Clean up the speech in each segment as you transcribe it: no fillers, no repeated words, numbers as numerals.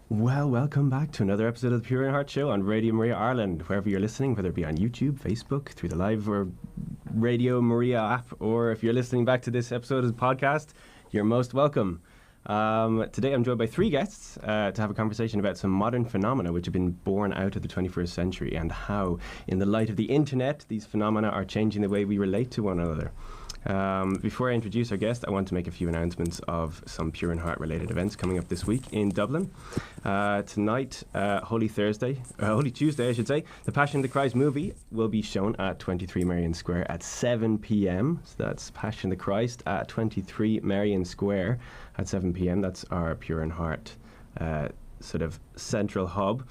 Well, welcome back to another episode of the Pure in Heart Show on Radio Maria Ireland. Wherever you're listening, whether it be on YouTube, Facebook, through the live or Radio Maria app, or if you're listening back to this episode as a podcast, you're most welcome. Today I'm joined by three guests to have a conversation about some modern phenomena which have been born out of the 21st century and how, in the light of the internet, these phenomena are changing the way we relate to one another. Before I introduce our guest, I want to make a few announcements of some Pure in Heart related events coming up this week in Dublin. Tonight, Holy Tuesday, I should say, the Passion of the Christ movie will be shown at 23 Merrion Square at 7 p.m. So that's Passion of the Christ at 23 Merrion Square at 7 p.m. That's our Pure in Heart sort of central hub.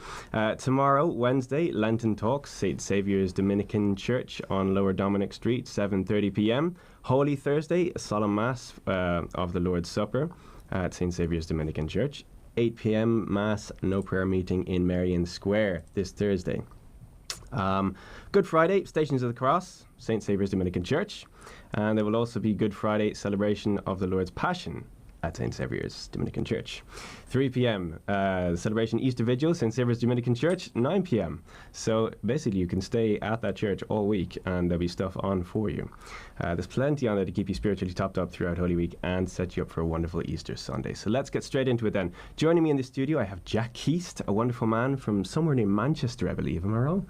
Tomorrow, Wednesday, Lenten Talks, St. Saviour's Dominican Church on Lower Dominic Street, 7:30 p.m. Holy Thursday, Solemn Mass of the Lord's Supper at St. Saviour's Dominican Church, 8 p.m. Mass, no prayer meeting in Merrion Square this Thursday. Good Friday, Stations of the Cross, St. Saviour's Dominican Church, and there will also be Good Friday celebration of the Lord's Passion at St. Saviour's Dominican Church. 3 p.m. Celebration Easter Vigil, St. Saviour's Dominican Church, 9 p.m. So basically you can stay at that church all week and there'll be stuff on for you. There's plenty on there to keep you spiritually topped up throughout Holy Week and set you up for a wonderful Easter Sunday. So let's get straight into it then. Joining me in the studio, I have Jack Keast, a wonderful man from somewhere near Manchester, I believe. Am I wrong?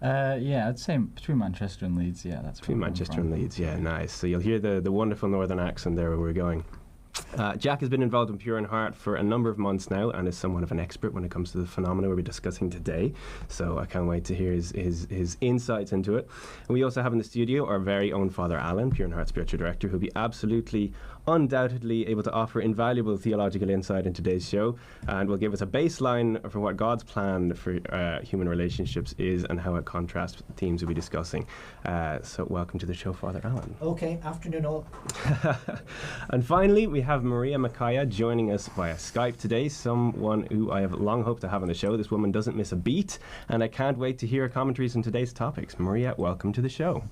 Yeah, I'd say between Manchester and Leeds, yeah. That's between Manchester and Leeds, yeah, nice. So you'll hear the wonderful northern accent there where we're going. Jack has been involved in Pure in Heart for a number of months now and is somewhat of an expert when it comes to the phenomena we'll be discussing today. So I can't wait to hear his insights into it. And we also have in the studio our very own Father Alan, Pure in Heart Spiritual Director, who'll be absolutely, undoubtedly able to offer invaluable theological insight in today's show and will give us a baseline for what God's plan for human relationships is and how it contrasts with the themes we'll be discussing. So welcome to the show, Father Alan. Okay, afternoon all. And finally, we have Maria Makaya joining us via Skype today, someone who I have long hoped to have on the show. This woman doesn't miss a beat, and I can't wait to hear her commentaries on today's topics. Maria, welcome to the show.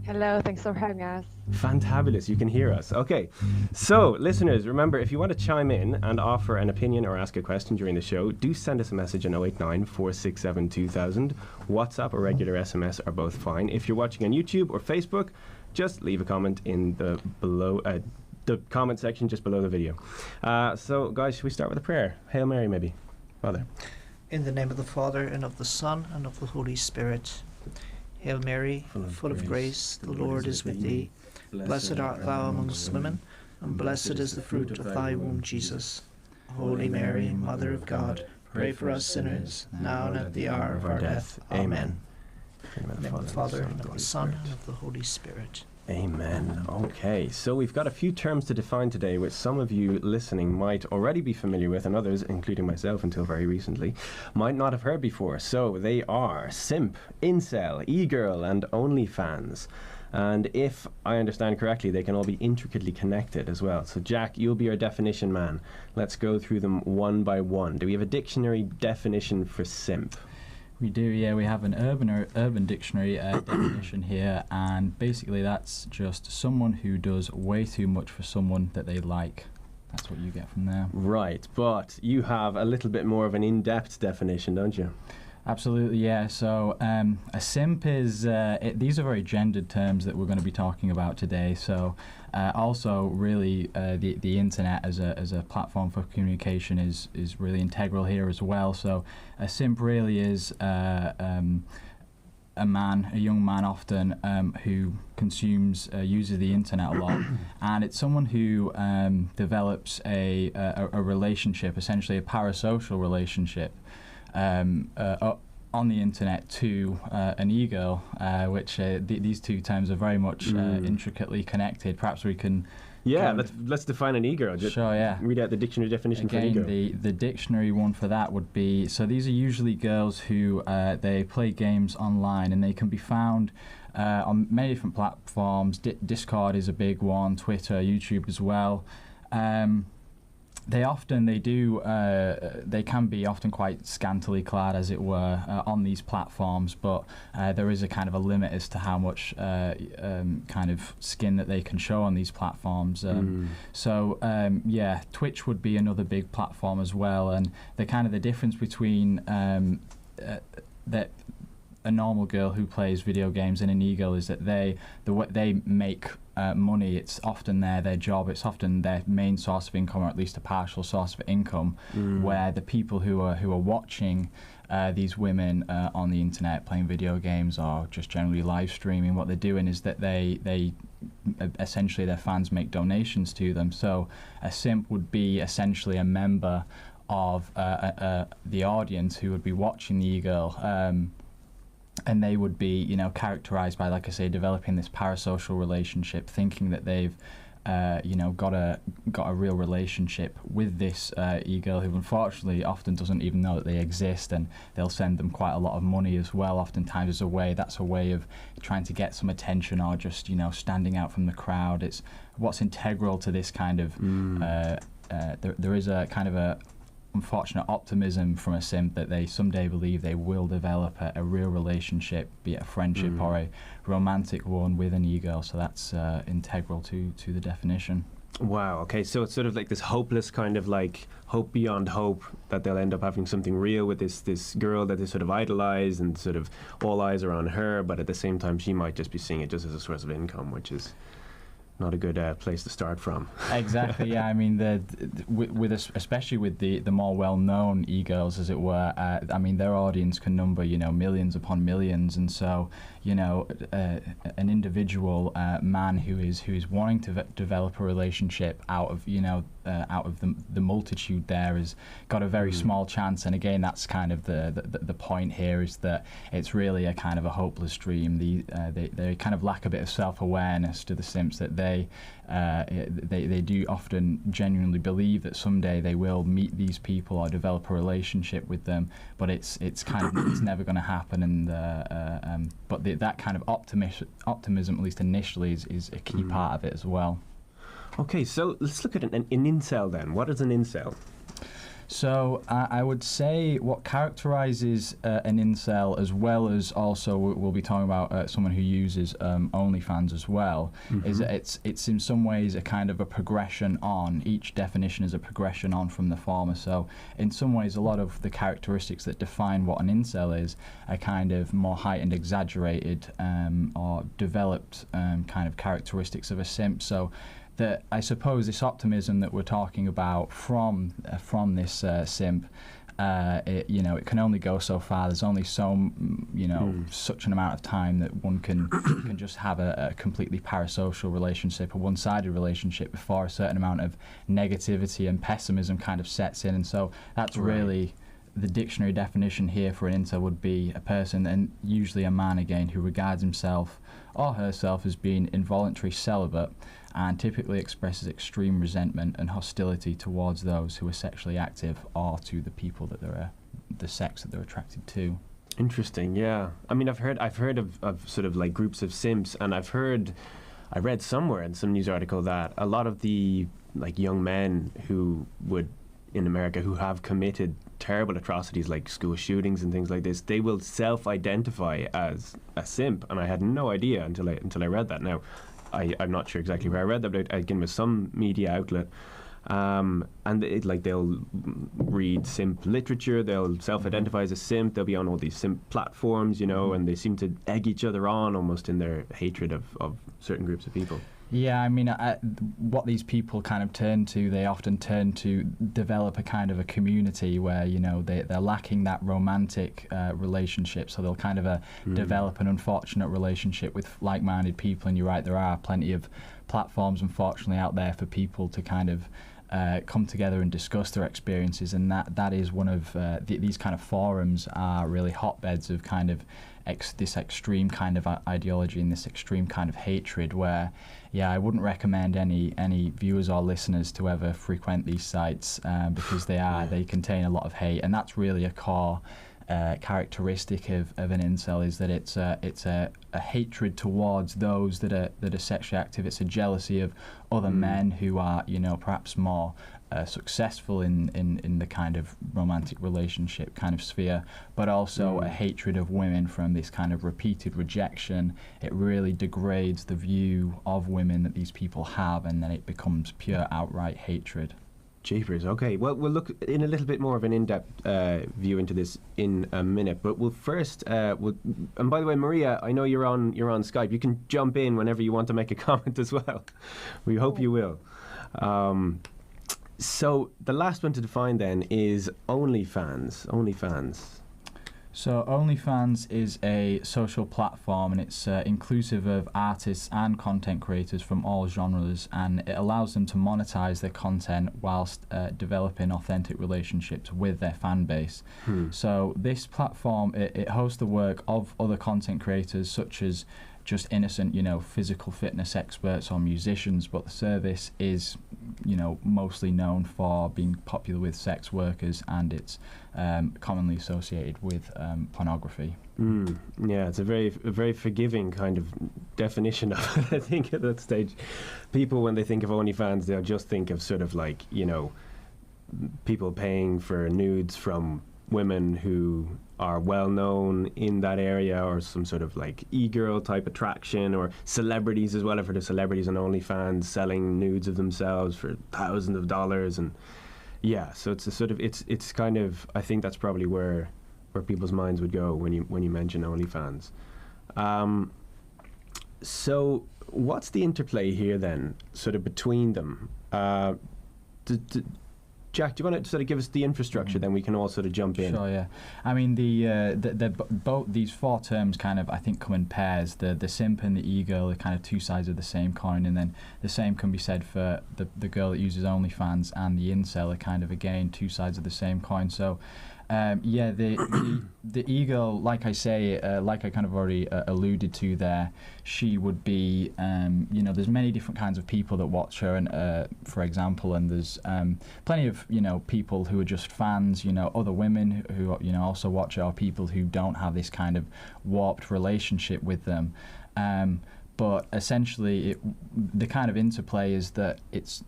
Hello, thanks for having us. Fantabulous, you can hear us. Okay, so listeners, remember, if you want to chime in and offer an opinion or ask a question during the show, do send us a message on 089 467 2000. WhatsApp or regular SMS are both fine. If you're watching on YouTube or Facebook, just leave a comment in the comment section just below the video. So guys, should we start with a prayer? Hail Mary, maybe. Father. In the name of the Father, and of the Son, and of the Holy Spirit. Hail Mary, full of grace, the Lord is with thee. Blessed art thou amongst women, and blessed is the fruit of thy womb, Jesus. Holy Mary, Mother of God, pray for us sinners, now and at the hour of our death. Amen. In the name of the Father, and of the Son, and of the Holy Spirit. Amen. Okay, so we've got a few terms to define today which some of you listening might already be familiar with and others, including myself until very recently, might not have heard before. So they are simp, incel, e-girl and OnlyFans. And if I understand correctly, they can all be intricately connected as well. So Jack, you'll be our definition man. Let's go through them one by one. Do we have a dictionary definition for simp? We do, yeah. We have an urban dictionary definition here, and basically that's just someone who does way too much for someone that they like. That's what you get from there. Right, but you have a little bit more of an in-depth definition, don't you? Absolutely, yeah. So a simp is, these are very gendered terms that we're going to be talking about today. So also really the internet as a platform for communication is really integral here as well. So a simp really is a young man often who uses the internet a lot, and it's someone who develops a relationship, essentially a parasocial relationship, on the internet to an e-girl, which these two terms are very much intricately connected. Perhaps we can... Yeah, let's define an e-girl. Sure, yeah. Read out the dictionary definition for e-girl. The dictionary one for that would be, so these are usually girls who they play games online, and they can be found on many different platforms. Discord is a big one, Twitter, YouTube as well. they can be often quite scantily clad, as it were, on these platforms, but there is a kind of a limit as to how much kind of skin that they can show on these platforms. So Twitch would be another big platform as well, and the difference between that a normal girl who plays video games and an e-girl is that they make money. It's often their job. It's often their main source of income, or at least a partial source of income. Where the people who are watching these women on the internet playing video games or just generally live streaming, what they're doing is that they essentially, their fans make donations to them. So a simp would be essentially a member of the audience who would be watching the e-girl. And they would be, characterized by, like I say, developing this parasocial relationship, thinking that they've, got a real relationship with this e-girl, who unfortunately often doesn't even know that they exist, and they'll send them quite a lot of money as well. Oftentimes, that's a way of trying to get some attention, or just standing out from the crowd. It's what's integral to this kind of. There is a kind of a unfortunate optimism from a simp that they someday believe they will develop a real relationship, be it a friendship or a romantic one, with an e-girl. So that's integral to the definition. Wow, okay, so it's sort of like this hopeless kind of like hope beyond hope, that they'll end up having something real with this girl that they sort of idolize, and sort of all eyes are on her, but at the same time she might just be seeing it just as a source of income, which is not a good place to start from. Exactly, yeah. I mean, especially with the more well-known e-girls, as it were. I mean, their audience can number, millions upon millions, and so, an individual man who is wanting to develop a relationship out of the multitude there has got a very small chance. And again, that's kind of the point here, is that it's really a kind of a hopeless dream. They kind of lack a bit of self-awareness, to the simps, that they do often genuinely believe that someday they will meet these people or develop a relationship with them, but it's kind of it's never going to happen. And but that kind of optimism, at least initially, is a key part of it as well. Okay, so let's look at an incel then. What is an incel? So I would say what characterizes an incel, as well as also we'll be talking about someone who uses OnlyFans as well, is that it's in some ways a kind of a progression on. Each definition is a progression on from the former. So in some ways, a lot of the characteristics that define what an incel is are kind of more heightened, exaggerated, or developed kind of characteristics of a simp. So that I suppose this optimism that we're talking about from this simp, it can only go so far. There's only such an amount of time that one can just have a completely parasocial relationship, a one-sided relationship, before a certain amount of negativity and pessimism kind of sets in. And so that's really the dictionary definition here for an incel would be a person, and usually a man again, who regards himself or herself as being involuntary celibate, and typically expresses extreme resentment and hostility towards those who are sexually active, or to the people that the sex that they're attracted to. Interesting, yeah. I mean, I've heard of sort of like groups of simps, and I read somewhere in some news article that a lot of the like young men in America who have committed terrible atrocities like school shootings and things like this, they will self-identify as a simp, and I had no idea until I read that. Now, I'm not sure exactly where I read that, but again, with some media outlet, and they'll read simp literature, they'll self-identify as a simp, they'll be on all these simp platforms, and they seem to egg each other on almost in their hatred of certain groups of people. Yeah, I mean, what these people kind of they often turn to develop a kind of a community where, they're lacking that romantic relationship, so they'll kind of develop an unfortunate relationship with like-minded people. And you're right, there are plenty of platforms, unfortunately, out there for people to kind of come together and discuss their experiences, and that is one of these kind of forums are really hotbeds of kind of this extreme kind of ideology and this extreme kind of hatred, where I wouldn't recommend any viewers or listeners to ever frequent these sites, because they contain a lot of hate, and that's really a core characteristic of an incel, is that it's a hatred towards those that are sexually active. It's a jealousy of other men who are perhaps more successful in the kind of romantic relationship kind of sphere, but also a hatred of women from this kind of repeated rejection. It really degrades the view of women that these people have, and then it becomes pure outright hatred. Jeepers. Okay. Well, we'll look in a little bit more of an in-depth view into this in a minute. But we'll first. And by the way, Maria, I know you're on Skype. You can jump in whenever you want to make a comment as well. We hope you will. So the last one to define then is OnlyFans. So OnlyFans is a social platform, and it's inclusive of artists and content creators from all genres, and it allows them to monetize their content whilst developing authentic relationships with their fan base. So this platform, it hosts the work of other content creators such as just innocent, physical fitness experts or musicians, but the service is, mostly known for being popular with sex workers, and it's commonly associated with pornography. Yeah, it's a very forgiving kind of definition of it. I think at that stage, people, when they think of OnlyFans, they'll just think of sort of like, people paying for nudes from women who are well known in that area, or some sort of like e-girl type attraction, or celebrities as well. I've heard of celebrities on OnlyFans selling nudes of themselves for thousands of dollars, and yeah, so it's a sort of it's kind of, I think that's probably where people's minds would go when you mention OnlyFans. So what's the interplay here then, sort of between them? Jack, do you want to sort of give us the infrastructure, then we can all sort of jump in? Sure, yeah. I mean, both these four terms kind of, I think, come in pairs. The simp and the e-girl are kind of two sides of the same coin, and then the same can be said for the girl that uses OnlyFans, and the incel are kind of, again, two sides of the same coin. So, the e-girl, like I say, like I kind of already alluded to there, she would be, there's many different kinds of people that watch her, and for example, and there's plenty of, people who are just fans, other women who, also watch her, or people who don't have this kind of warped relationship with them. But essentially, the kind of interplay is that it's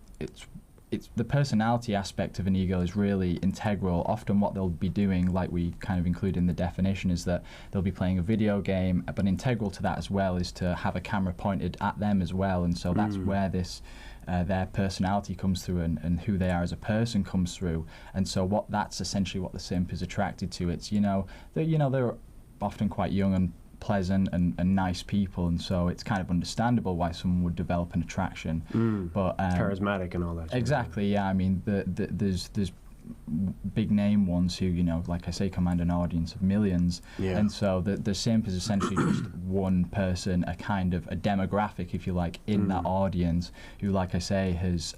the personality aspect of an e-girl is really integral. Often what they'll be doing, like we kind of include in the definition, is that they'll be playing a video game, but integral to that as well is to have a camera pointed at them as well, and so that's where this their personality comes through, and who they are as a person comes through. And so that's essentially what the simp is attracted to. It's, they're often quite young and pleasant and nice people, and so it's kind of understandable why someone would develop an attraction. But charismatic and all that. Exactly, yeah. I mean, there's big name ones who, like I say, command an audience of millions. Yeah. And so the simp is essentially just one person, a kind of a demographic, if you like, in that audience, who, like I say, has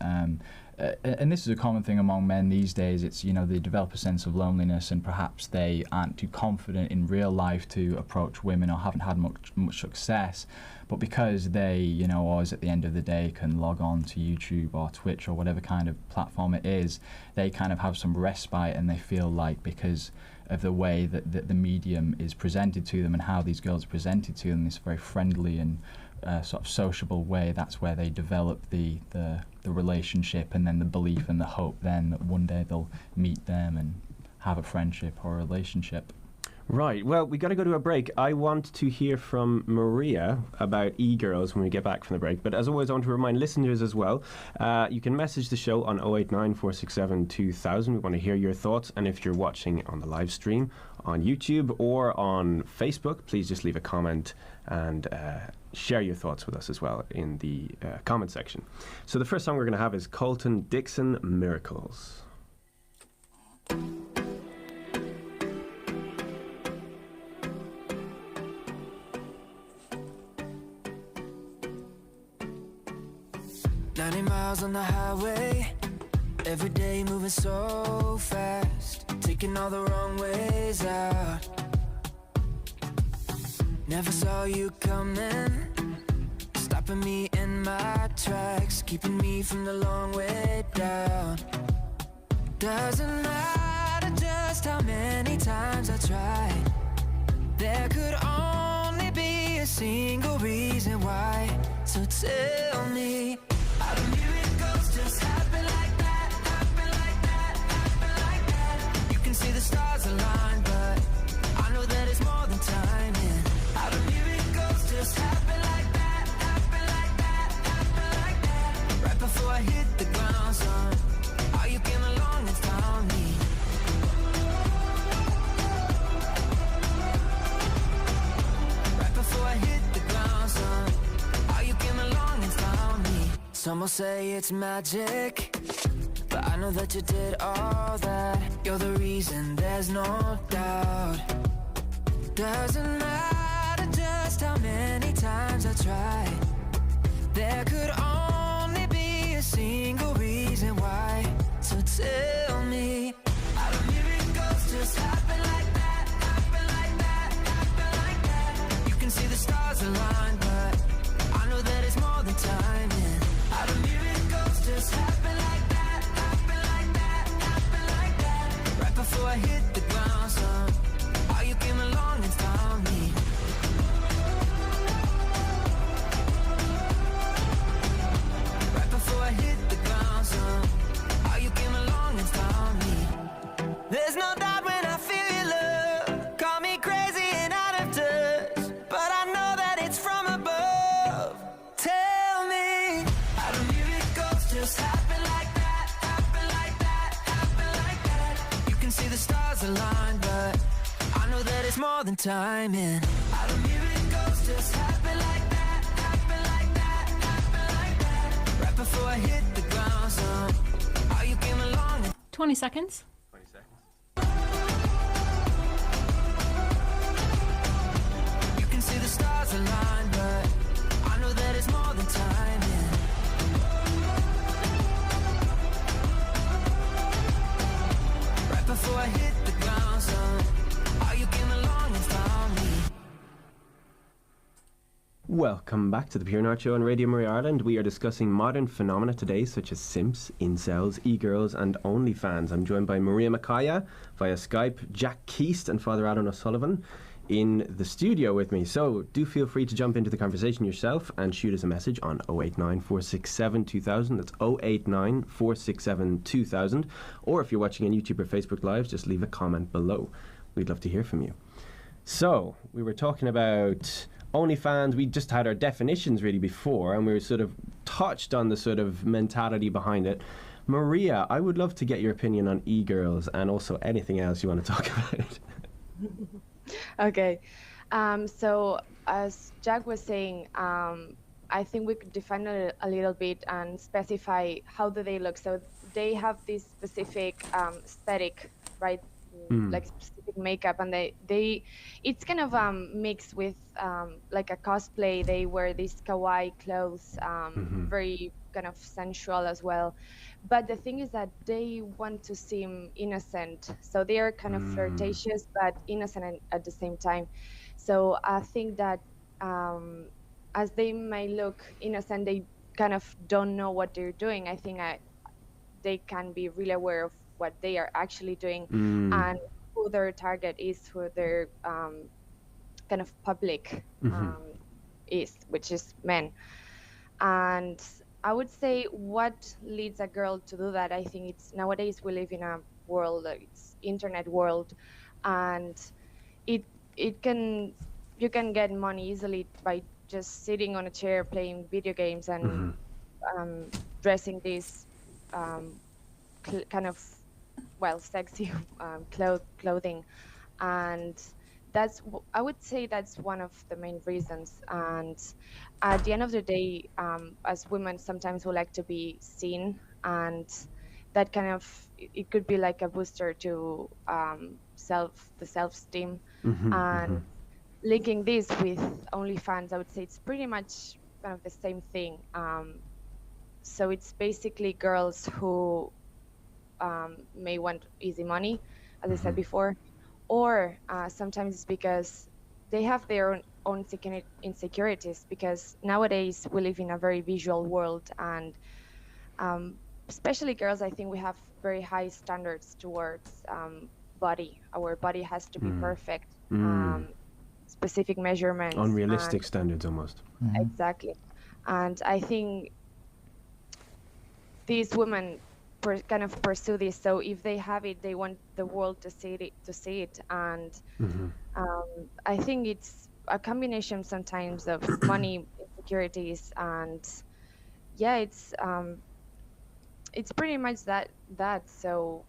and this is a common thing among men these days. It's, they develop a sense of loneliness, and perhaps they aren't too confident in real life to approach women, or haven't had much success. But because they, always at the end of the day can log on to YouTube or Twitch or whatever kind of platform it is, they kind of have some respite, and they feel like, because of the way that the medium is presented to them and how these girls are presented to them, this very friendly and sort of sociable way, that's where they develop the relationship, and then the belief and the hope then that one day they'll meet them and have a friendship or a relationship. Right. Well, we got to go to a break. I want to hear from Maria about e-girls when we get back from the break. But as always, I want to remind listeners as well, you can message the show on 089 467 2000. We want to hear your thoughts. And if you're watching on the live stream on YouTube or on Facebook, please just leave a comment and share your thoughts with us as well in the comment section. So the first song we're going to have is Colton Dixon, Miracles. Miles on the highway, every day moving so fast, taking all the wrong ways out. Never saw you coming, stopping me in my tracks, keeping me from the long way down. Doesn't matter just how many times I tried, there could only be a single reason why. So tell me, how do miracles just happen like that? Some will say it's magic, but I know that you did all that. You're the reason, there's no doubt. Doesn't matter just how many times I tried. There could only be a single reason why. So tell me, how do miracles just happen like that? Happen like that, happen like that. You can see the stars align, but I know that it's more than timing. How do miracles just happen like that? Happen like that, happen like that. Right before I hit the ground, son, how you came along and found me. Right before I hit the ground, son, how you came along and found me. There's no doubt when I feel your love. Call me crazy and out of touch, but I know that it's from above. Tell me, how do miracles just happen like that? Happen like that, happen like that. You can see the stars align, but I know that it's more than timing. How do miracles just happen like that? Happen like that, happen like that. Right before I hit the ground, so how you came along and 20 seconds. 20 seconds. you can see the stars align, but I know that it's more than timing. Right before I hit the ground, so how you came along and found me. Welcome back to the Pure North Show on Radio Maria Ireland. We are discussing modern phenomena today, such as simps, incels, e-girls and OnlyFans. I'm joined by Maria Makaya via Skype, Jack Keast and Father Alan O'Sullivan in the studio with me. So do feel free to jump into the conversation yourself and shoot us a message on 089 467 2000. That's 089 467 2000. Or if you're watching on YouTube or Facebook Live, just leave a comment below. We'd love to hear from you. So we were talking about OnlyFans. We just had our definitions really before, and we were sort of touched on the sort of mentality behind it. Maria, I would love to get your opinion on e-girls and also anything else you want to talk about. Okay. So as Jack was saying, I think we could define it a little bit and specify how do they look. So they have this specific aesthetic, right? Like specific makeup, and it's kind of mixed with like a cosplay. They wear these kawaii clothes, very kind of sensual as well. But the thing is that they want to seem innocent, so they are kind of flirtatious but innocent at the same time. So I think that as they may look innocent, they kind of don't know what they're doing. I think they can be really aware of what they are actually doing and who their target is, who their kind of public is, which is men. And I would say what leads a girl to do that, I think it's nowadays we live in a world, it's internet world, and you can get money easily by just sitting on a chair playing video games and dressing this kind of sexy clothing, and I would say that's one of the main reasons. And at the end of the day, as women, sometimes we like to be seen, and that kind of, it could be like a booster to the self-esteem. And linking this with OnlyFans, I would say it's pretty much kind of the same thing. So it's basically girls who may want easy money, as I said before, or sometimes it's because they have their own insecurities, because nowadays we live in a very visual world, and especially girls, I think we have very high standards towards body. Our body has to be perfect, specific measurements. Unrealistic standards almost. Exactly. And I think these women kind of pursue this. So if they have it, they want the world to see it. And I think it's a combination sometimes of money, insecurities, and yeah, it's pretty much that. So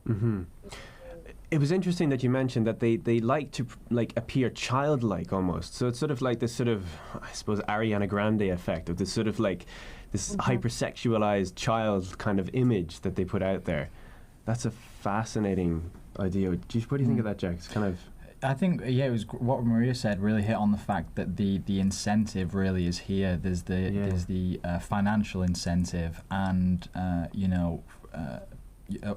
It was interesting that you mentioned that they like to like appear childlike almost. So it's sort of like this sort of, I suppose, Ariana Grande effect of this sort of like this hypersexualized child kind of image that they put out there. That's a fascinating idea. What do you think of that, Jack? It's kind of... I think, yeah, it was what Maria said really hit on the fact that the incentive really is here. There's the financial incentive, and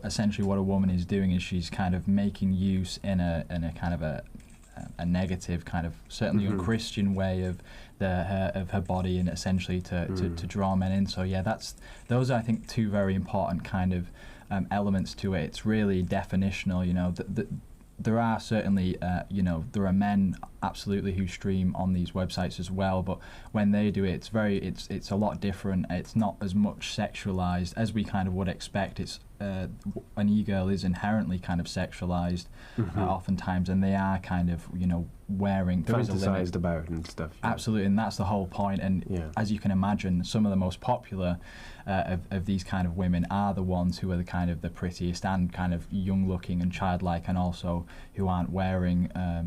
essentially what a woman is doing is she's kind of making use in a kind of a negative kind of certainly unchristian way of her body, and essentially to draw men in. So yeah, those are, I think, two very important kind of elements to it. It's really definitional, you know. There are certainly, there are men absolutely who stream on these websites as well, but when they do it, it's a lot different. It's not as much sexualized as we kind of would expect. It's an e-girl is inherently kind of sexualized oftentimes, and they are kind of, wearing... There is a limit. Fantasized about and stuff. Yeah. Absolutely, and that's the whole point. And as you can imagine, some of the most popular of these kind of women are the ones who are the prettiest and kind of young-looking and childlike, and also who aren't wearing, a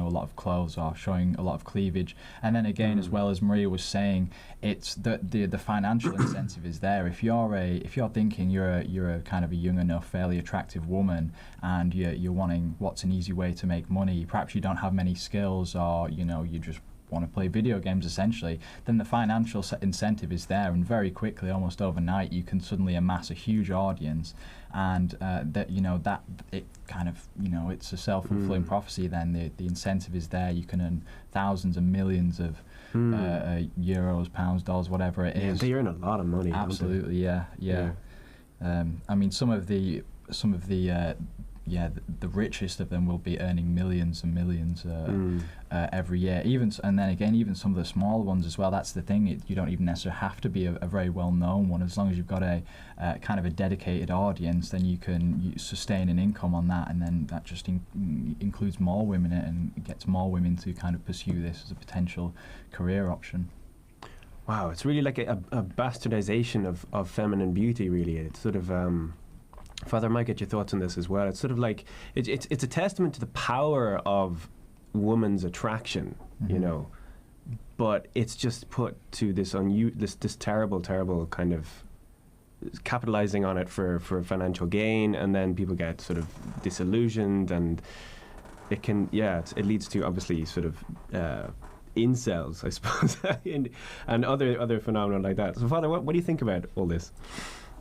lot of clothes or showing a lot of cleavage. And then again, as well as Maria was saying, it's the financial incentive is there. If you're thinking you're a kind of a young enough, fairly attractive woman, and you're wanting what's an easy way to make money, perhaps you don't have many skills, or you just want to play video games essentially, then the financial incentive is there, and very quickly, almost overnight, you can suddenly amass a huge audience, and that it kind of it's a self-fulfilling prophecy. Then the incentive is there. You can earn thousands and millions of euros, pounds, dollars, whatever it is. They earn a lot of money. Absolutely, yeah. I mean, some of the richest of them will be earning millions and millions every year. And then again, even some of the smaller ones as well. That's the thing. You don't even necessarily have to be a very well-known one. As long as you've got a kind of a dedicated audience, then you can sustain an income on that, and then that just includes more women and gets more women to kind of pursue this as a potential career option. Wow, it's really like a bastardization of feminine beauty, really. It's sort of... Father, I might get your thoughts on this as well. It's sort of like it's a testament to the power of woman's attraction, but it's just put to this this terrible terrible kind of capitalizing on it for financial gain, and then people get sort of disillusioned, and it can it leads to obviously sort of incels, I suppose, and other phenomena like that. So, Father, what do you think about all this?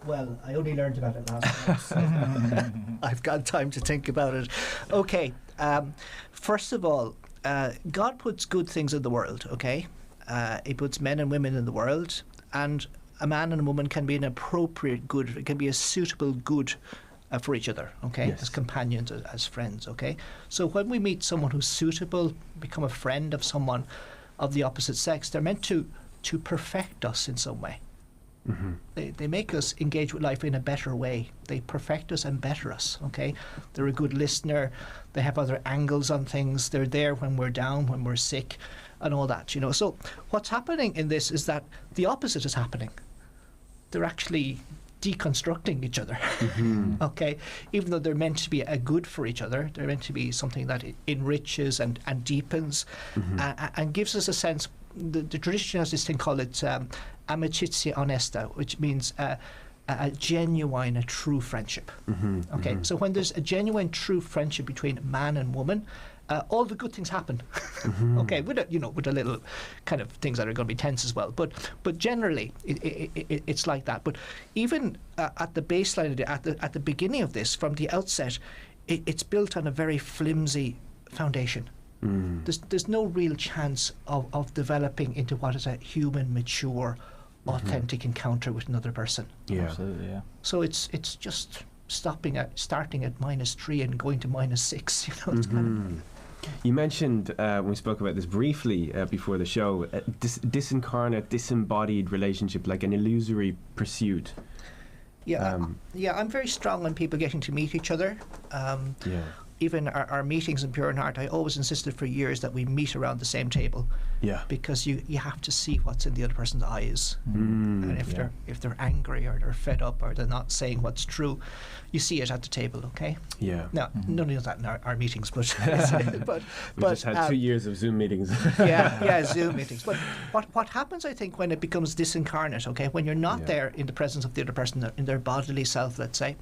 Well, I only learned about it last night, so I've got time to think about it. Okay, first of all, God puts good things in the world, okay? He puts men and women in the world, and a man and a woman can be an appropriate good, it can be a suitable good for each other, okay? Yes. As companions, as friends, okay? So when we meet someone who's suitable, become a friend of someone of the opposite sex, they're meant to perfect us in some way. They make us engage with life in a better way. They perfect us and better us, okay? They're a good listener. They have other angles on things. They're there when we're down, when we're sick, and all that, So what's happening in this is that the opposite is happening. They're actually deconstructing each other, okay? Even though they're meant to be a good for each other, they're meant to be something that enriches and deepens and gives us a sense. The tradition has this thing called amicizia onesta, which means a genuine, a true friendship. Okay, so when there's a genuine, true friendship between man and woman, all the good things happen. Okay, with a little kind of things that are going to be tense as well. But generally, it's like that. But even at the baseline, at the beginning of this, from the outset, it's built on a very flimsy foundation. There's no real chance of developing into what is a human, mature, authentic encounter with another person. Yeah, absolutely. Yeah. So it's just starting at -3 and going to -6. It's kind of. You mentioned we spoke about this briefly before the show. Disincarnate, disembodied relationship, like an illusory pursuit. Yeah, I'm very strong on people getting to meet each other. even our meetings in Pure in Heart, I always insisted for years that we meet around the same table. Yeah. Because you have to see what's in the other person's eyes. And if they're angry or they're fed up or they're not saying what's true, you see it at the table, okay? Yeah. Now, none of that in our meetings, but We just had 2 years of Zoom meetings. Zoom meetings. But what happens, I think, when it becomes disincarnate, okay, when you're not there in the presence of the other person, in their bodily self, let's say,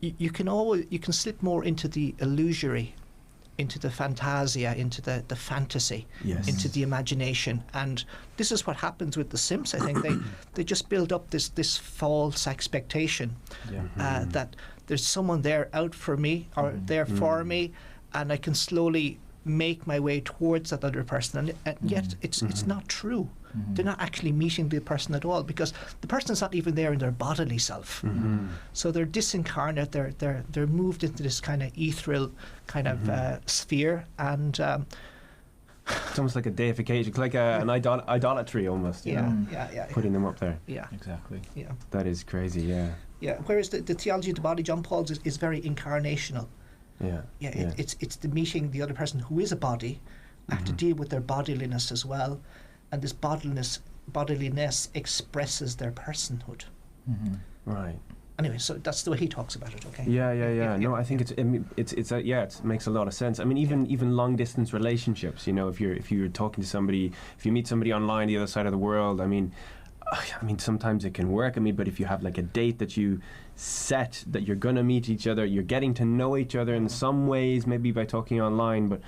you can slip more into the illusory, into the fantasia, into the fantasy, into the imagination. And this is what happens with the simps. I think they just build up this false expectation that there's someone there out for me or there for me, and I can slowly make my way towards that other person, and yet it's not true. They're not actually meeting the person at all, because the person's not even there in their bodily self. So they're disincarnate. They're moved into this kind of ethereal kind of sphere, and it's almost like a deification, like an idolatry almost. You know, putting them up there. Yeah, exactly. Yeah, that is crazy. Yeah. Whereas the theology of the body, John Paul's, is very incarnational. It's the meeting the other person who is a body. I have to deal with their bodiliness as well, and this bodiliness expresses their personhood. Right. Anyway, so that's the way he talks about it. Okay. Yeah. No, I think it makes a lot of sense. I mean, even long distance relationships. You know, if you're talking to somebody, if you meet somebody online the other side of the world, I mean, sometimes it can work. I mean, but if you have like a date that you set that you're gonna meet each other, you're getting to know each other in some ways, maybe by talking online, but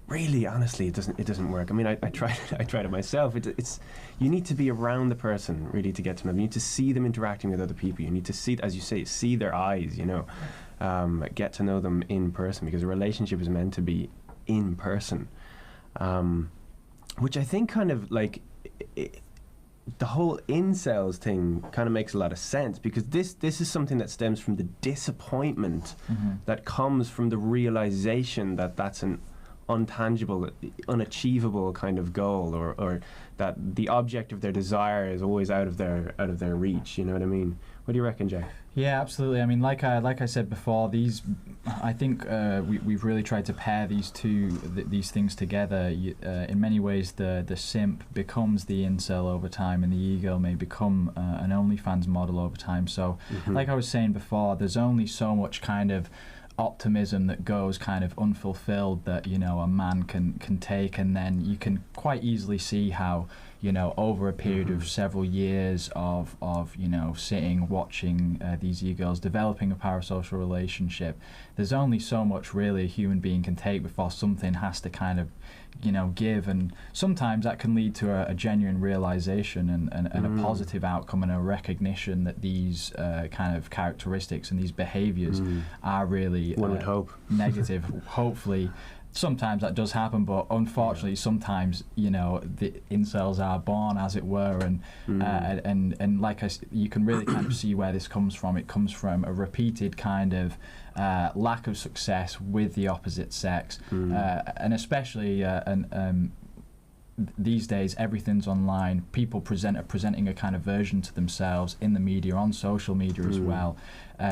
really, honestly, it doesn't work. I mean, I tried it myself. It's you need to be around the person really to get to know them. You need to see them interacting with other people. You need to see, as you say, see their eyes. You know, get to know them in person, because a relationship is meant to be in person, which I think kind of like. The whole incels thing kind of makes a lot of sense, because this is something that stems from the disappointment that comes from the realization that that's an untangible, unachievable kind of goal, or that the object of their desire is always out of their reach. You know what I mean? What do you reckon, Jack? Yeah, absolutely. I mean, like I said before, I think we've really tried to pair these these things together. In many ways, the simp becomes the incel over time, and the ego may become an OnlyFans model over time. So, like I was saying before, there's only so much kind of optimism that goes kind of unfulfilled that, you know, a man can take, and then you can quite easily see how, you know, over a period of several years of you know, sitting, watching these e-girls developing a parasocial relationship, there's only so much really a human being can take before something has to kind of, you know, give, and sometimes that can lead to a genuine realization and a positive outcome, and a recognition that these kind of characteristics and these behaviors are really one would hope negative. Hopefully sometimes that does happen, but unfortunately sometimes, you know, the incels are born, as it were, and like you can really kind of see where this comes from. It comes from a repeated kind of lack of success with the opposite sex, and especially these days everything's online. People are presenting a kind of version to themselves in the media, on social media as well.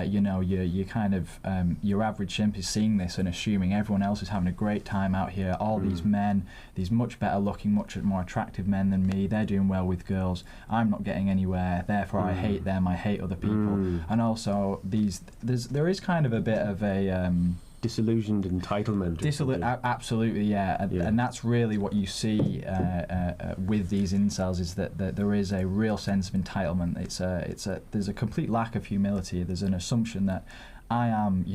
You know, you kind of your average simp is seeing this and assuming everyone else is having a great time out here. All these men, these much better looking, much more attractive men than me, they're doing well with girls. I'm not getting anywhere, therefore I hate them, I hate other people. And also there is kind of a bit of a disillusioned entitlement. Absolutely, yeah. And that's really what you see with these incels, is that there is a real sense of entitlement. There's a complete lack of humility. There's an assumption that I am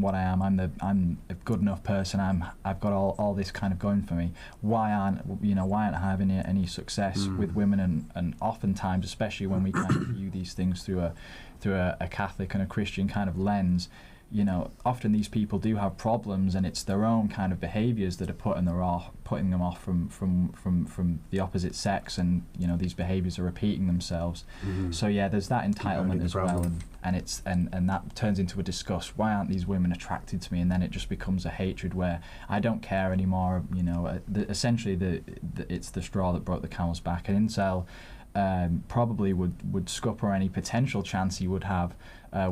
what I am. I'm a good enough person. I've got all this kind of going for me. Why aren't I having any success with women? And oftentimes, especially when we kind of view these things through a Catholic and a Christian kind of lens, you know, often these people do have problems, and it's their own kind of behaviours that are putting them off from the opposite sex, and, you know, these behaviours are repeating themselves. So yeah, there's that entitlement as well, and that turns into a disgust. Why aren't these women attracted to me? And then it just becomes a hatred where I don't care anymore. You know, essentially it's the straw that broke the camel's back. An incel probably would scupper any potential chance he would have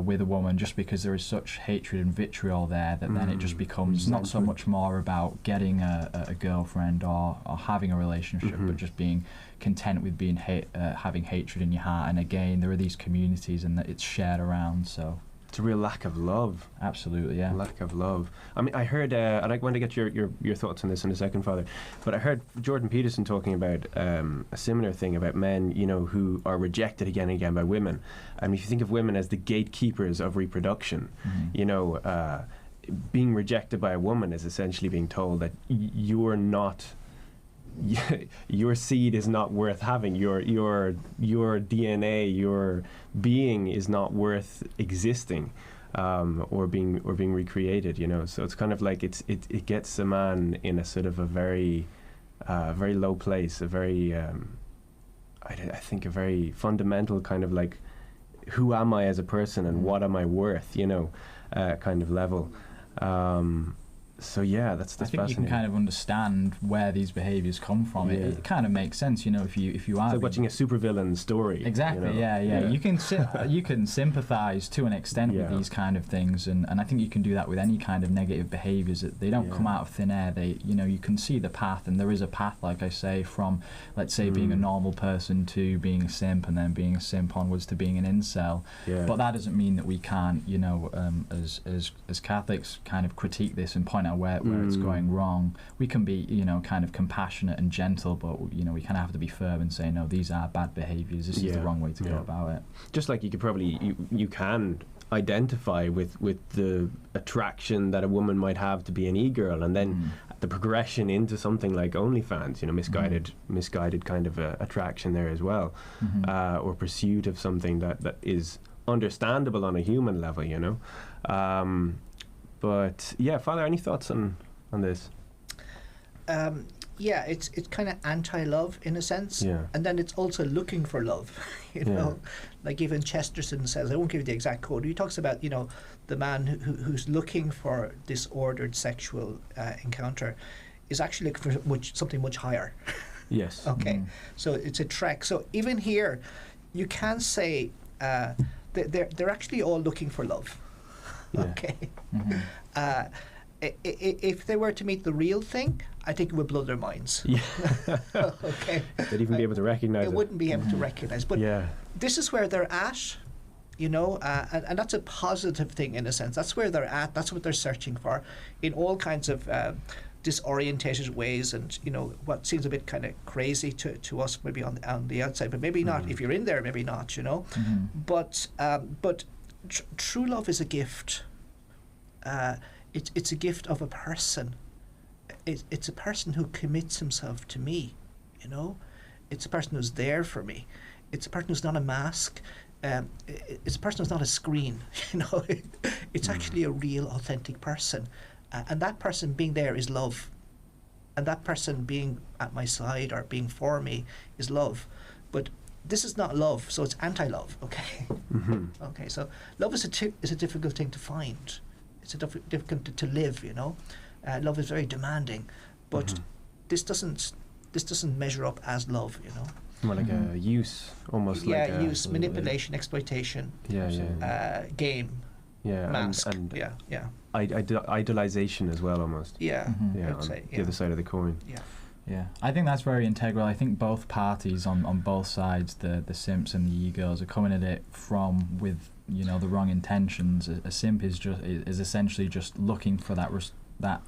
with a woman, just because there is such hatred and vitriol there that then it just becomes not so much more about getting a girlfriend or having a relationship, but just being content with being having hatred in your heart. And again, there are these communities and that it's shared around, so it's a real lack of love. Absolutely, yeah. Lack of love. I mean, I heard, and I want to get your thoughts on this in a second, Father, but I heard Jordan Peterson talking about a similar thing about men, you know, who are rejected again and again by women. I mean, if you think of women as the gatekeepers of reproduction, you know, being rejected by a woman is essentially being told that you are not... your seed is not worth having. Your DNA, your being is not worth existing, or being recreated. You know, so it's kind of like it gets a man in a sort of a very low place, a very I think a very fundamental kind of like, who am I as a person and what am I worth? You know, kind of level. So yeah, that's I think fascinating. you can kind of understand where these behaviours come from. Yeah. It kind of makes sense, you know, if you are it's like watching a supervillain story. Exactly. You know? Yeah. You can you can sympathise to an extent with these kind of things, and I think you can do that with any kind of negative behaviours. That they don't come out of thin air. They, you know, you can see the path, and there is a path, like I say, from, let's say, being a normal person to being a simp, and then being a simp onwards to being an incel. Yeah. But that doesn't mean that we can't, you know, as Catholics, kind of critique this and point out where it's going wrong. We can be, you know, kind of compassionate and gentle, but, you know, we kind of have to be firm and say, no, these are bad behaviours. This is the wrong way to go about it. Just like you could probably you can identify with the attraction that a woman might have to be an e-girl, and then the progression into something like OnlyFans, you know, misguided kind of attraction there as well, or pursuit of something that is understandable on a human level, you know. But yeah, Father, any thoughts on this? Yeah, it's kind of anti-love in a sense, and then it's also looking for love. You know, like even Chesterton says, I won't give you the exact quote. He talks about, you know, the man who's looking for disordered sexual encounter is actually looking for something much higher. Yes. Okay, so it's a trek. So even here, you can say they're actually all looking for love. Yeah. Okay. If they were to meet the real thing, I think it would blow their minds. Yeah. Okay. They'd even be able to recognize it. They wouldn't be able to recognize. But this is where they're at, you know, and that's a positive thing in a sense. That's where they're at. That's what they're searching for in all kinds of disorientated ways, and, you know, what seems a bit kind of crazy to us maybe on the outside, but maybe not. If you're in there, maybe not, you know. But true love is a gift. It's a gift of a person. It's a person who commits himself to me, you know. It's a person who's there for me. It's a person who's not a mask. It's a person who's not a screen, you know. It's actually a real, authentic person. And that person being there is love. And that person being at my side or being for me is love. But this is not love, so it's anti-love, okay? Okay, so love is a difficult thing to find. It's difficult to live, you know. Love is very demanding, but this doesn't measure up as love, you know. More like a use, almost like a... use, manipulation, exploitation, game, mask, and idolization as well, almost. I'd say, the other side of the coin. Yeah, I think that's very integral. I think both parties on both sides, the simps and the e-girls, are coming at it with, you know, the wrong intentions. A simp is essentially just looking for that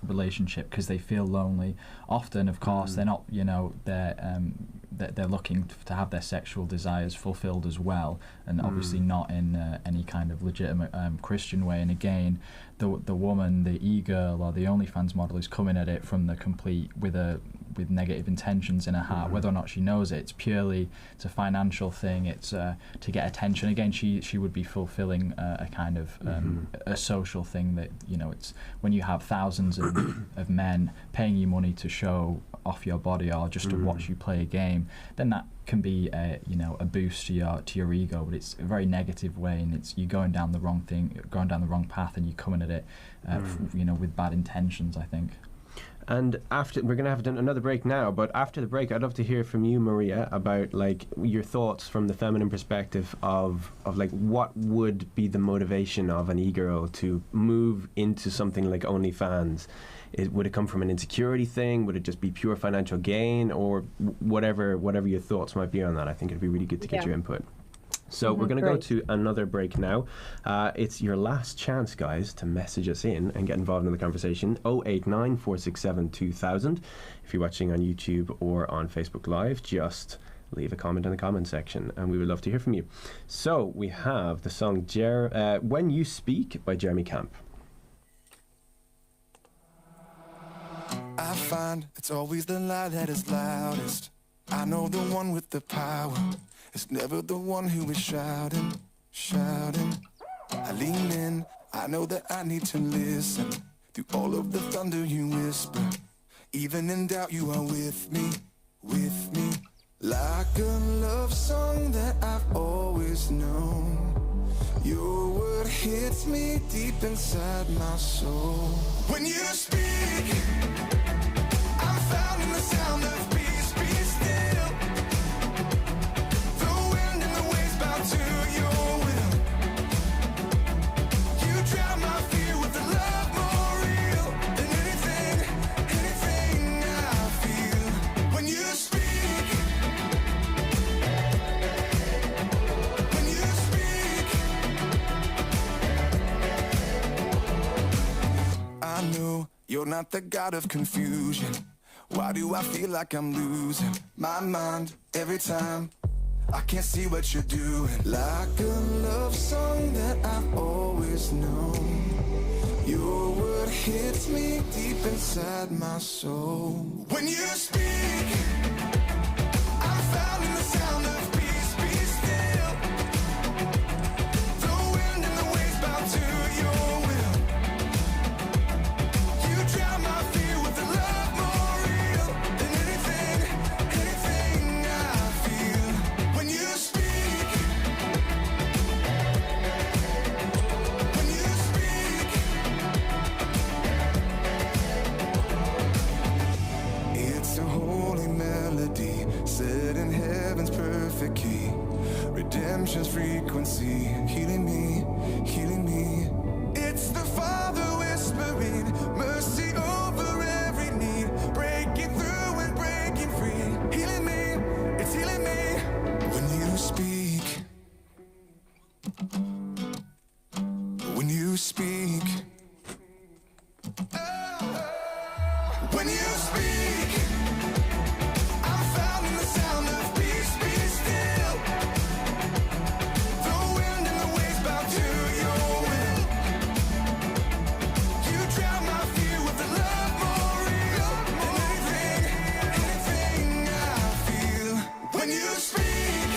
relationship because they feel lonely. Often, of course, they're not, you know, they're looking to have their sexual desires fulfilled as well, and obviously not in any kind of legitimate Christian way. And again, the woman, the e-girl or the OnlyFans model, is coming at it from the complete with negative intentions in her heart. Whether or not she knows it's a financial thing. It's to get attention. Again, she would be fulfilling a kind of a social thing that, you know, it's when you have thousands of men paying you money to show off your body or just to watch you play a game, then that can be a boost to your ego, but it's a very negative way, and you're going down the wrong path, and you're coming at it you know, with bad intentions, I think. And after, we're going to have another break now, but after the break, I'd love to hear from you, Maria, about like your thoughts from the feminine perspective of like what would be the motivation of an e-girl to move into something like OnlyFans. Would it come from an insecurity thing? Would it just be pure financial gain, or whatever your thoughts might be on that? I think it'd be really good to get your input. So we're going to go to another break now. It's your last chance, guys, to message us in and get involved in the conversation. 089 467 2000. If you're watching on YouTube or on Facebook Live, just leave a comment in the comment section, and we would love to hear from you. So we have the song When You Speak by Jeremy Camp. I find it's always the lie that is loudest. I know the one with the power. It's never the one who is shouting, shouting. I lean in, I know that I need to listen. Through all of the thunder you whisper. Even in doubt you are with me, with me. Like a love song that I've always known. Your word hits me deep inside my soul. When you speak, I'm found in the sound of peace, be still. To your will, you drown my fear with a love more real than anything I feel. When you speak, when you speak, I know you're not the god of confusion. Why do I feel like I'm losing my mind every time? I can't see what you're doing. Like a love song that I've always known. Your word hits me deep inside my soul. When you speak, I'm found in the sound of peace, be still. The wind and the waves bow to your will. You drown my fear with a love more real than anything I feel. When you speak, when you speak, it's a holy melody set in heaven's perfect key. Redemption's frequency, healing me, healing me. It's the Father whispering, mercy over every need, breaking through and breaking free, healing me, it's healing me. When you speak, when you speak, when you speak, I'm found in the sound of peace, be still. The wind and the waves bow to your will. You drown my fear with a love more real than anything I feel. When you speak,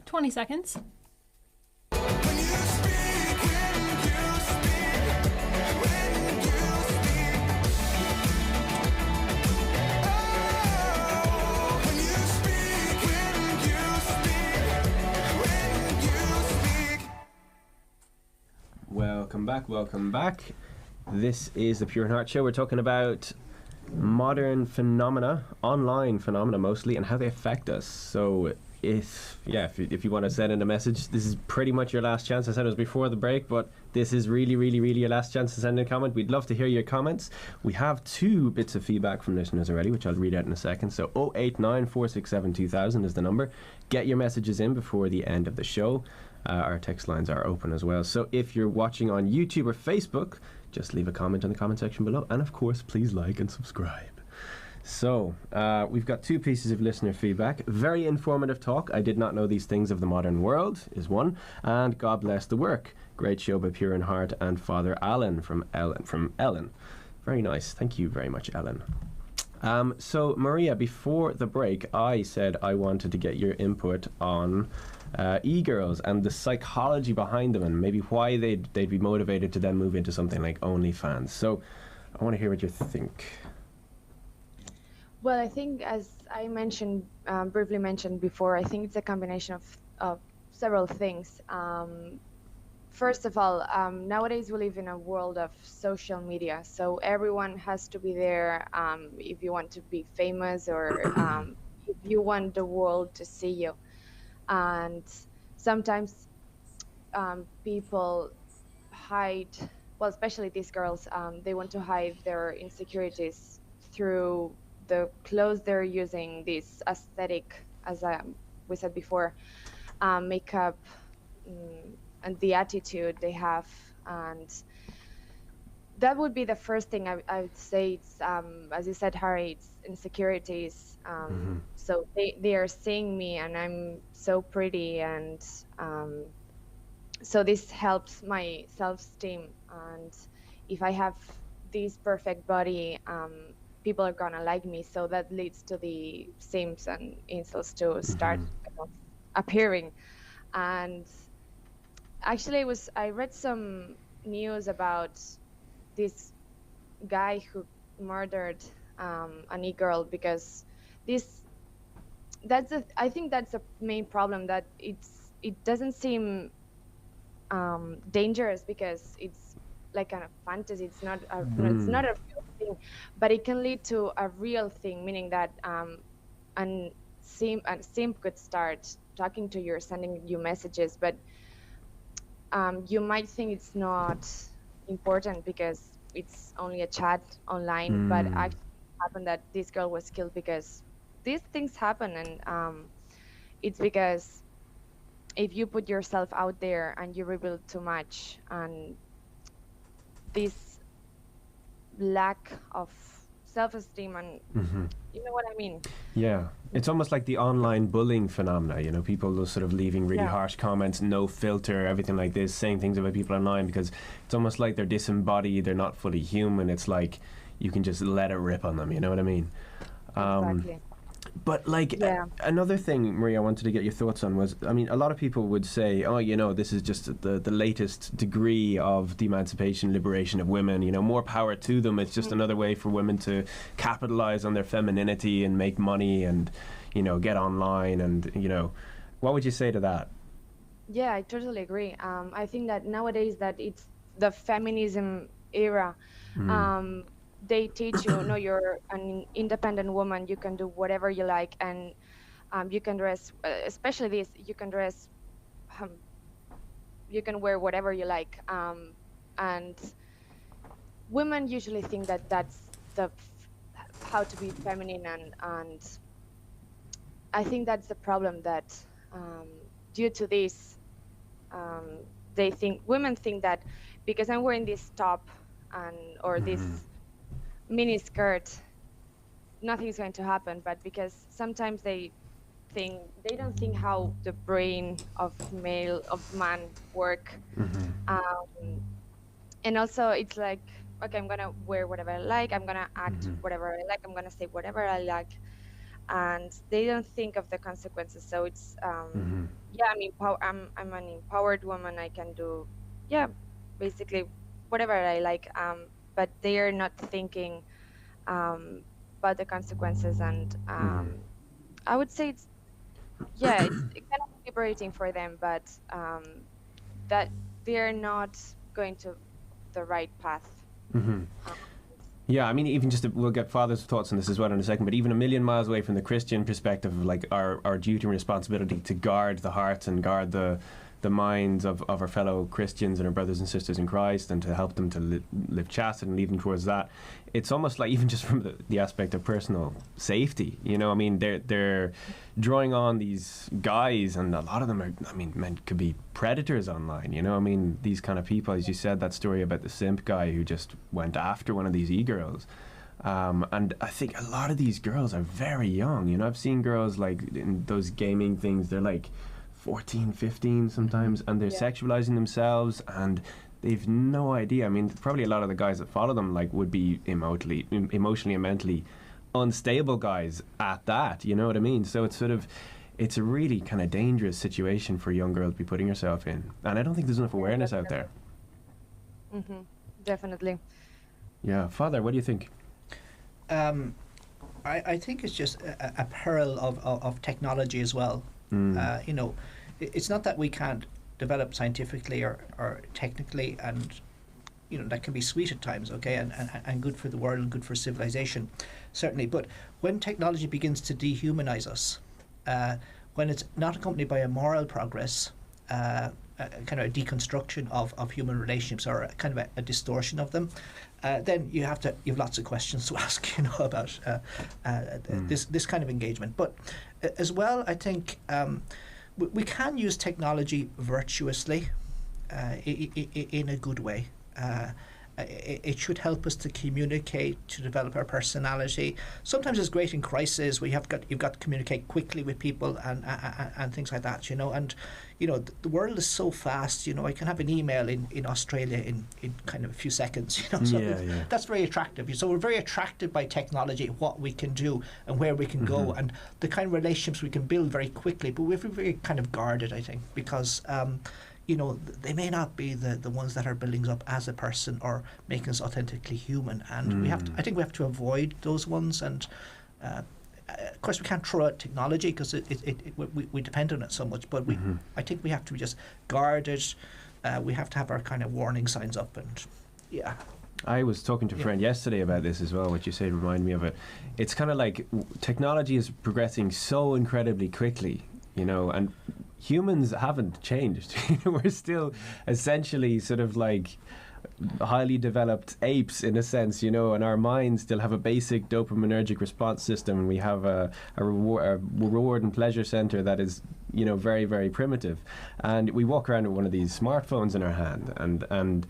20 seconds. when you speak, when you speak, when you speak. Oh, when you speak, when you speak, when you speak. Welcome back. This is the Pure in Heart Show. We're talking about modern phenomena, online phenomena mostly, and how they affect us. So if you want to send in a message, this is pretty much your last chance. I said it was before the break, but this is really your last chance to send in a comment. We'd love to hear your comments. We have 2 bits of feedback from listeners already, which I'll read out in a second. So 089 467 2000 is the number. Get your messages in before the end of the show. Our text lines are open as well. So if you're watching on YouTube or Facebook, just leave a comment in the comment section below. And of course, please like and subscribe. So, we've got 2 pieces of listener feedback. Very informative talk. I did not know these things of the modern world is one. And God bless the work. Great show by Pure in Heart and Father Alan from Ellen. Very nice. Thank you very much, Ellen. So, Maria, before the break, I said I wanted to get your input on e-girls and the psychology behind them, and maybe why they'd be motivated to then move into something like OnlyFans. So, I want to hear what you think. Well, I think, as I mentioned, briefly mentioned before, I think it's a combination of several things. first of all, nowadays we live in a world of social media, so everyone has to be there if you want to be famous or if you want the world to see you. And sometimes people hide, well, especially these girls, they want to hide their insecurities through the clothes they're using, this aesthetic, as we said before, makeup, and the attitude they have. And that would be the first thing I would say. It's as you said, Harry, it's insecurities. So they are seeing me and I'm so pretty, and so this helps my self-esteem. And if I have this perfect body, people are gonna like me, so that leads to the simps and incels to start appearing. And actually I read some news about this guy who murdered an e-girl, because I think that's a main problem, that it doesn't seem dangerous because it's like a fantasy. It's not a real thing, but it can lead to a real thing, meaning that a simp could start talking to you or sending you messages, but you might think it's not important because it's only a chat online, but actually happened that this girl was killed because these things happen. And it's because if you put yourself out there and you reveal too much, and this lack of self-esteem, and you know what I mean? Yeah, it's almost like the online bullying phenomena, you know, people just sort of leaving really harsh comments, no filter, everything like this, saying things about people online, because it's almost like they're disembodied, they're not fully human. It's like you can just let it rip on them, you know what I mean? Exactly. But like another thing, Maria, I wanted to get your thoughts on was, I mean, a lot of people would say, oh, you know, this is just the latest degree of the emancipation, liberation of women, you know, more power to them. It's just another way for women to capitalize on their femininity and make money and, you know, get online. And, you know, what would you say to that? Yeah, I totally agree. I think that nowadays that it's the feminism era. They teach you, no, you're an independent woman, you can do whatever you like, and you can dress, especially this, you can dress, you can wear whatever you like. And women usually think that that's how to be feminine, and I think that's the problem, that due to this, women think that because I'm wearing this top or this mini skirt, nothing's going to happen. But because sometimes they don't think how the brain of man work. And also it's like, okay, I'm gonna wear whatever I like, I'm gonna act whatever I like, I'm gonna say whatever I like, and they don't think of the consequences. So it's yeah, I'm an empowered woman, I can do basically whatever I like, but they are not thinking about the consequences. And I would say it's kind of liberating for them, but that they're not going to the right path. Yeah, I mean, even just we'll get Father's thoughts on this as well in a second, but even a million miles away from the Christian perspective of like our duty and responsibility to guard the hearts and guard the minds of our fellow Christians and our brothers and sisters in Christ, and to help them to live chaste and lead them towards that. It's almost like, even just from the aspect of personal safety, you know, I mean, they're drawing on these guys, and a lot of them are, I mean, men could be predators online, you know, I mean, these kind of people, as you said, that story about the simp guy who just went after one of these e-girls. And I think a lot of these girls are very young, you know, I've seen girls like in those gaming things, they're like 14, 15 sometimes, and they're sexualizing themselves, and they've no idea. I mean, probably a lot of the guys that follow them like would be emotionally and mentally unstable guys at that, you know what I mean? So it's a really kind of dangerous situation for a young girl to be putting herself in, and I don't think there's enough awareness out there. Definitely. Yeah. Father, what do you think? I think it's just a peril of technology as well. You know, it's not that we can't developed scientifically or technically, and that can be sweet at times, okay, and good for the world and good for civilization, certainly. But when technology begins to dehumanize us, when it's not accompanied by a moral progress, a kind of a deconstruction of human relationships, or a kind of a distortion of them, then you have lots of questions to ask, about this kind of engagement. But as well, I think we can use technology virtuously, in a good way. It should help us to communicate, to develop our personality. Sometimes it's great in crisis where you've got to communicate quickly with people and things like that, and the world is so fast. I can have an email in Australia in kind of a few seconds, so that's very attractive. So we're very attracted by technology, what we can do and where we can go, and the kind of relationships we can build very quickly. But we're very kind of guarded, I think, because they may not be the ones that are building us up as a person or making us authentically human, and I think we have to avoid those ones. And of course, we can't throw out technology because we depend on it so much. But I think we have to be just guarded. We have to have our kind of warning signs up, and I was talking to a friend yesterday about this as well. What you said reminded me of it. It's kind of like technology is progressing so incredibly quickly, and humans haven't changed. We're still essentially sort of like highly developed apes in a sense, and our minds still have a basic dopaminergic response system, and we have a reward and pleasure center that is, very, very primitive. And we walk around with one of these smartphones in our hand, and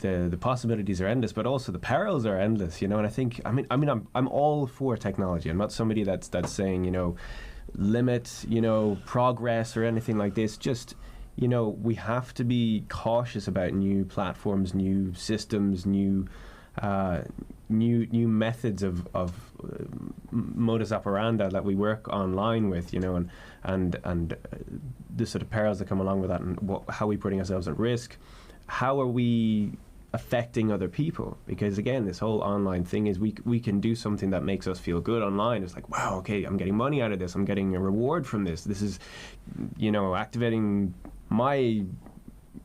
the possibilities are endless, but also the perils are endless, and I think, I'm all for technology. I'm not somebody that's saying, limit, progress or anything like this. Just, we have to be cautious about new platforms, new systems, new methods of modus operandi that we work online with, and the sort of perils that come along with that, and how are we putting ourselves at risk? How are we affecting other people? Because again, this whole online thing is we can do something that makes us feel good online. It's like, wow, okay, I'm getting money out of this, I'm getting a reward from this is activating my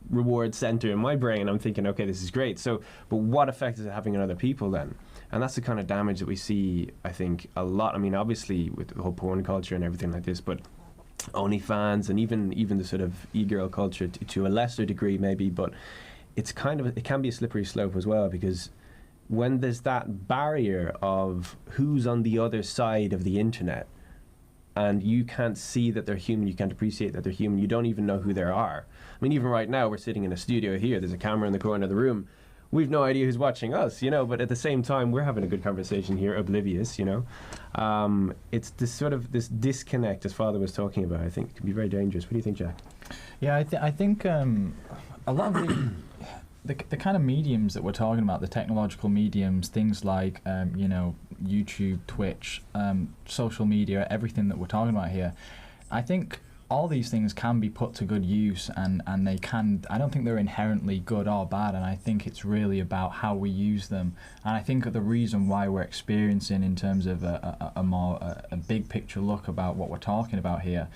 reward center in my brain. I'm thinking, okay, this is great. So but what effect is it having on other people then? And that's the kind of damage that we see, I think, a lot. obviously with the whole porn culture and everything like this, but OnlyFans and even the sort of e-girl culture to a lesser degree maybe, but it can be a slippery slope as well, because when there's that barrier of who's on the other side of the internet, and you can't see that they're human, you can't appreciate that they're human, you don't even know who they are. Even right now, we're sitting in a studio here, there's a camera in the corner of the room, we've no idea who's watching us, but at the same time, we're having a good conversation here, oblivious, It's this disconnect, as Father was talking about, I think, can be very dangerous. What do you think, Jack? Yeah, I think a lot of the kind of mediums that we're talking about, the technological mediums, things like YouTube, Twitch, social media, everything that we're talking about here, I think all these things can be put to good use, and they can, I don't think they're inherently good or bad, and I think it's really about how we use them. And I think the reason why we're experiencing, in terms of a big picture look about what we're talking about here,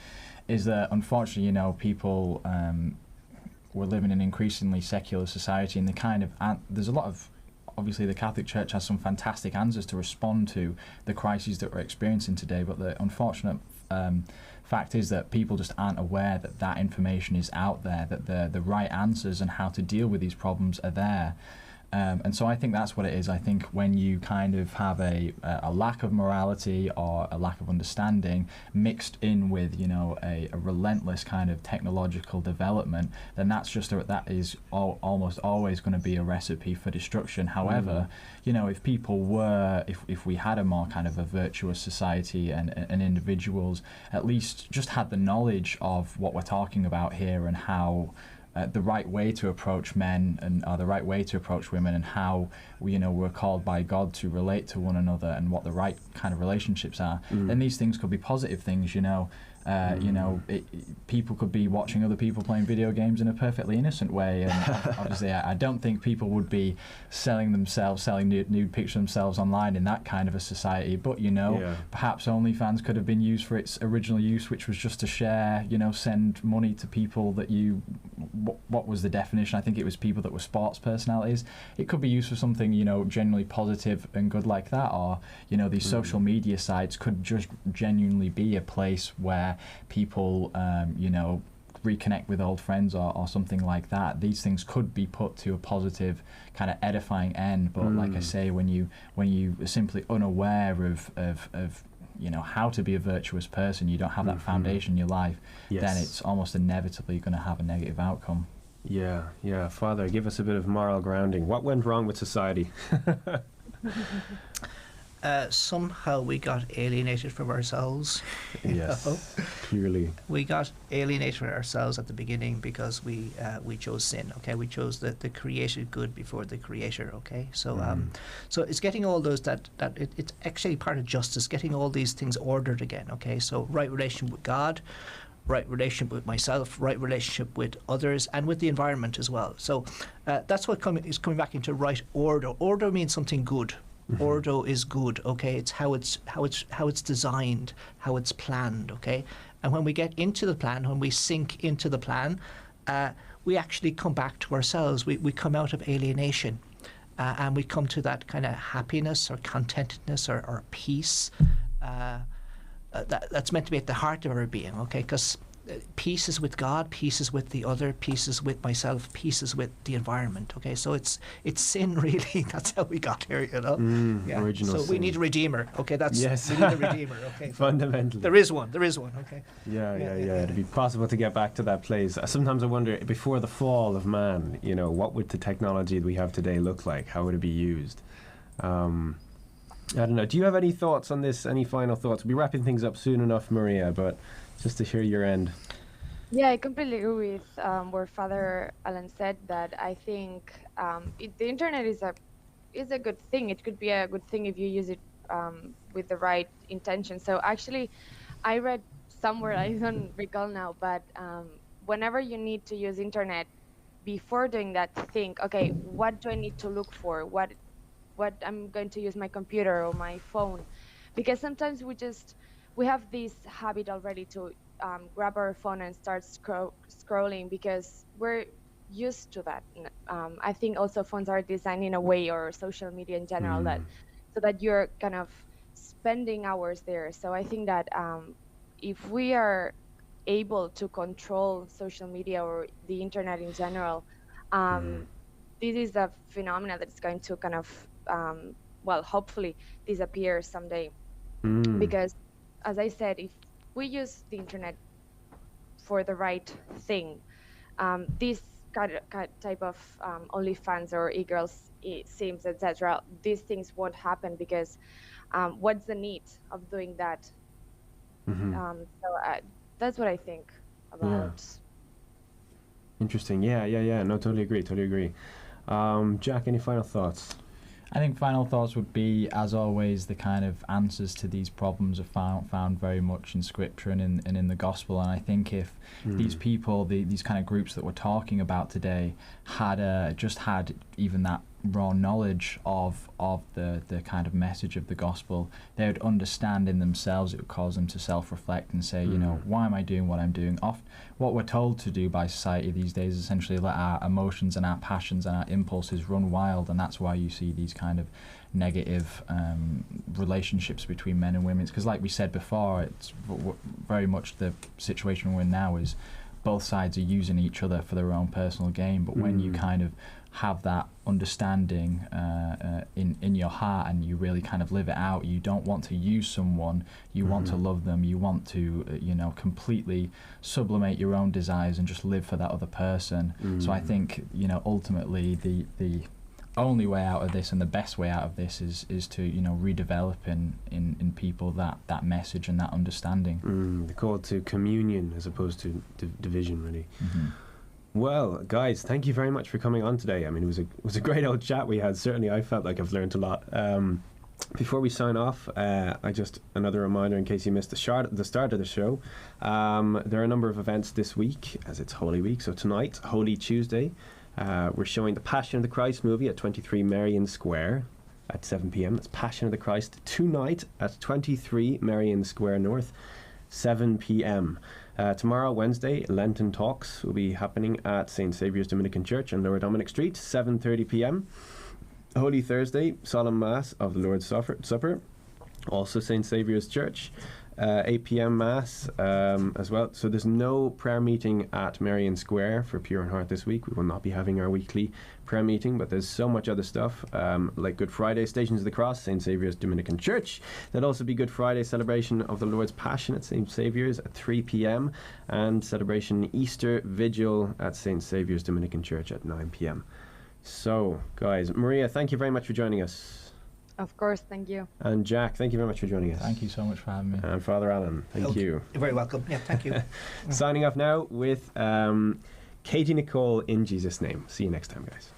is that unfortunately, people, we're living in an increasingly secular society, and there's a lot of, obviously the Catholic Church has some fantastic answers to respond to the crises that we're experiencing today, but the unfortunate fact is that people just aren't aware that information is out there, that the right answers and how to deal with these problems are there. And so I think that's what it is. I think when you kind of have a lack of morality or a lack of understanding mixed in with, a relentless kind of technological development, then that is almost always going to be a recipe for destruction. However, if people were, if we had a more kind of a virtuous society and individuals at least just had the knowledge of what we're talking about here, and how the right way to approach men and the right way to approach women, and how we're called by God to relate to one another, and what the right kind of relationships are, then these things could be positive things, People could be watching other people playing video games in a perfectly innocent way, and obviously I don't think people would be selling nude pictures of themselves online in that kind of a society. But perhaps OnlyFans could have been used for its original use, which was just to share, send money to people that what was the definition? I think it was people that were sports personalities. It could be used for something, genuinely positive and good like that, or these social media sites could just genuinely be a place where people reconnect with old friends or something like that. These things could be put to a positive kind of edifying end, but like I say, when you are simply unaware of how to be a virtuous person, you don't have that foundation in your life, then it's almost inevitably going to have a negative outcome. Yeah. Father, give us a bit of moral grounding. What went wrong with society? Somehow we got alienated from ourselves. Yes, clearly. We got alienated from ourselves at the beginning because we chose sin. Okay, we chose the created good before the Creator. Okay, so so it's getting all those it's actually part of justice, getting all these things ordered again. Okay, so right relationship with God, right relationship with myself, right relationship with others, and with the environment as well. So that's what is coming back into right order. Order means something good. Ordo is good, okay? It's how it's designed, how it's planned, okay? And when we get into the plan, when we sink into the plan, we actually come back to ourselves. We come out of alienation, and we come to that kind of happiness or contentedness or peace. That's meant to be at the heart of our being, okay? Because peace is with God, peace is with the other, peace is with myself, peace is with the environment. Okay, so it's sin really. That's how we got here, Original so sin. we need a redeemer. Okay, we need a redeemer. Okay, fundamentally. There is one. Okay. Yeah. To be possible to get back to that place. Sometimes I wonder, before the fall of man, what would the technology that we have today look like? How would it be used? I don't know. Do you have any thoughts on this? Any final thoughts? We'll be wrapping things up soon enough, Maria, but just to hear your end. Yeah, I completely agree with what Father Alan said, that I think the internet is a good thing. It could be a good thing if you use it with the right intention. So actually, I read somewhere, I don't recall now, but whenever you need to use internet, before doing that, think, okay, what do I need to look for? What I'm going to use my computer or my phone? Because sometimes we have this habit already to grab our phone and start scrolling because we're used to that. I think also phones are designed in a way, or social media in general, so that you're kind of spending hours there. So I think that if we are able to control social media or the internet in general, this is a phenomenon that's going to kind of, hopefully disappear someday. Because as I said, if we use the internet for the right thing, this type of OnlyFans or e-girls, Sims, etc., these things won't happen because what's the need of doing that? So that's what I think about. Interesting. Yeah. No, totally agree. Jack, any final thoughts? I think final thoughts would be, as always, the kind of answers to these problems are found very much in Scripture and in the Gospel. And I think if these people, these kind of groups that we're talking about today, had just had even that raw knowledge of the kind of message of the Gospel, they would understand in themselves. It would cause them to self-reflect and say, why am I doing what I'm doing? What we're told to do by society these days is essentially let our emotions and our passions and our impulses run wild, and that's why you see these kind of negative relationships between men and women. Because like we said before, it's very much the situation we're in now is both sides are using each other for their own personal gain. But when you kind of have that understanding in your heart and you really kind of live it out, you don't want to use someone, you want to love them, you want to completely sublimate your own desires and just live for that other person. So I think ultimately the only way out of this and the best way out of this is to redevelop in people that message and that understanding. The call to communion as opposed to division, really. Well, guys, thank you very much for coming on today. I mean, it was a great old chat we had. Certainly, I felt like I've learned a lot. Before we sign off, another reminder in case you missed the start of the show. There are a number of events this week as it's Holy Week. So tonight, Holy Tuesday, we're showing the Passion of the Christ movie at 23 Merrion Square at 7 p.m. That's Passion of the Christ tonight at 23 Merrion Square North, 7 p.m. Tomorrow, Wednesday, Lenten Talks will be happening at St. Saviour's Dominican Church on Lower Dominic Street, 7:30 p.m. Holy Thursday, Solemn Mass of the Lord's Supper, also St. Saviour's Church, 8 p.m. Mass as well. So there's no prayer meeting at Merrion Square for Pure in Heart this week. We will not be having our weekly prayer meeting, but there's so much other stuff like Good Friday, Stations of the Cross, St. Saviour's Dominican Church. There'll also be Good Friday celebration of the Lord's Passion at St. Saviour's at 3 p.m. and celebration Easter Vigil at St. Saviour's Dominican Church at 9 p.m. So, guys, Maria, thank you very much for joining us. Of course, thank you. And Jack, thank you very much for joining us. Thank you so much for having me. And Father Alan, thank you. You're very welcome. Yeah, thank you. Signing off now with Katie Nicole, In Jesus' Name. See you next time, guys.